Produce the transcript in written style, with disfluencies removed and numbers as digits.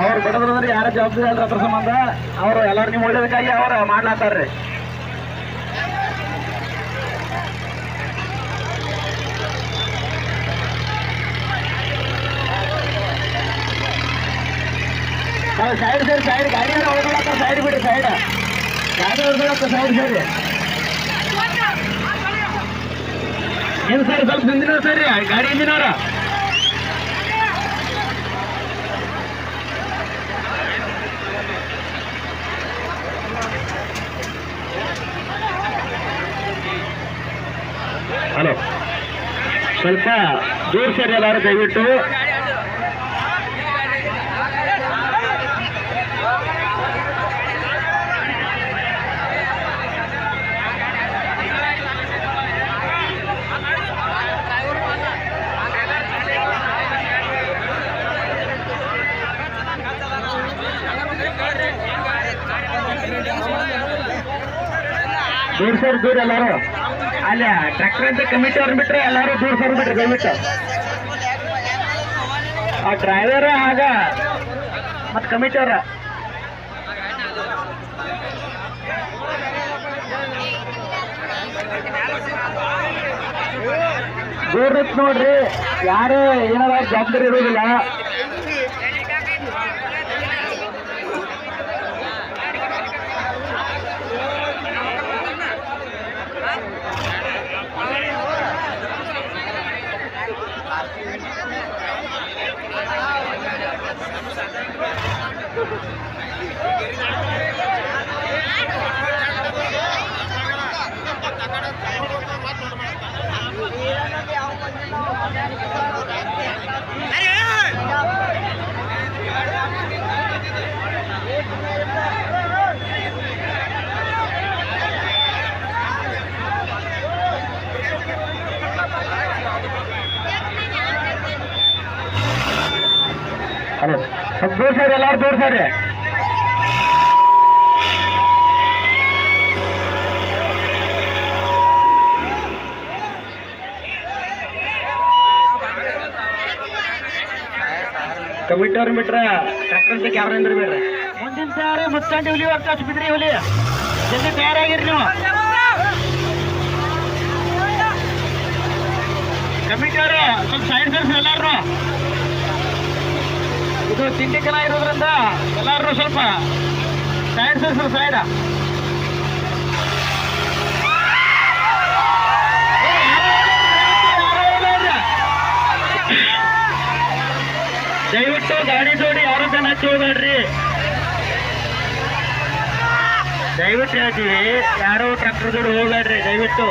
ಅವ್ರು ಬಡದ್ರಂದ್ರೆ ಯಾರ ಜವಾಬ್ದಾರಿ ಅಲ್ರ ಅದ್ರ ಸಂಬಂಧ ಅವರು ಎಲ್ಲರೂ ನೀವು ಒಳ್ಳೇದಕ್ಕಾಗಿ ಅವ್ರು ಮಾಡ್ಲಾತಾರ್ರಿ. ಸೈಡ್ ಸರಿ ಸೈಡ್ ಗಾಡಿ ಹೊರಗಡೆ ಸೈಡ್ ಬಿಡಿ ಸೈಡ್ ಗಾಡಿ ಹೊರಗಡೆ ಸೈಡ್ ಸರಿ ಏನು ಸರ್ ಸ್ವಲ್ಪ ಹಿಂದಿನ ಸರಿ ಗಾಡಿ ಹಿಂದಿನವ್ರ ಹಲೋ ಸ್ವಲ್ಪ ದೂರ ಸರಿ ಎಲ್ಲರೂ ದಯವಿಟ್ಟು. ದೂರ ಸರ್ ದೂರ ಎಲ್ಲಾರು ಅಲ್ಲ ಟ್ರ್ಯಾಕ್ಟರ್ ಅಂತ ಕಮಿಟಿ ಅವ್ರನ್ನ ಬಿಟ್ರೆ ಎಲ್ಲಾರು ದೂರ ಸರ್ ಬಿಟ್ರೆ ದಯವಿಟ್ಟು. ಆ ಡ್ರೈವರ್ ಆಗ ಮತ್ ಕಮಿಟಿ ಅವ್ರ ದೂರ ನೋಡ್ರಿ, ಯಾರು ಏನಾರ ಜವಾಬ್ದಾರಿ ಇರೋದಿಲ್ಲ. ಹಲೋ ಸ್ವಲ್ಪ ದೂರ ಸರಿ ಎಲ್ಲಾರು ದೂರ ಸರಿ. ಕಮಿಟಿ ಅವ್ರನ್ನ ಬಿಟ್ರೆ ಟ್ರ್ಯಾಕ್ಟರ್ ಅಂತ ಕ್ಯಾಮ್ರಾ ಬಿಡ್ರಿ. ಮುಂದಿನ ಸಾರಿ ಮುಚ್ಚಾಂಡಿ ಹುಲಿ ವರ್ತ ಬಿದ್ರಿ ಹುಲಿ ಜಲ್ದಿ ತಯಾರಾಗಿರಿ ನೀವು. ಕಮಿಟಿ ಅವರು ಸ್ವಲ್ಪ ಸೈಡ್ ಸರ್ಸ್ ಎಲ್ಲಾರು. ಇದು ತಿಂಡಿ ಕಲ ಇರೋದ್ರಿಂದ ಎಲ್ಲಾರು ಸ್ವಲ್ಪ ಸೈಡ್ ಸರ್ಸ್ ಸೈಡ್. ದಯವಿಟ್ಟು ಗಾಡಿ ಜೋಡಿ ಯಾರು ಜನ ಹಚ್ಚಿ ಹೋಗ್ಬೇಡ್ರಿ. ದಯವಿಟ್ಟು ಹೇಳ್ತೀವಿ, ಯಾರು ಟ್ರ್ಯಾಕ್ಟರ್ ಜೋಡಿ ಹೋಗ್ಬೇಡ್ರಿ ದಯವಿಟ್ಟು.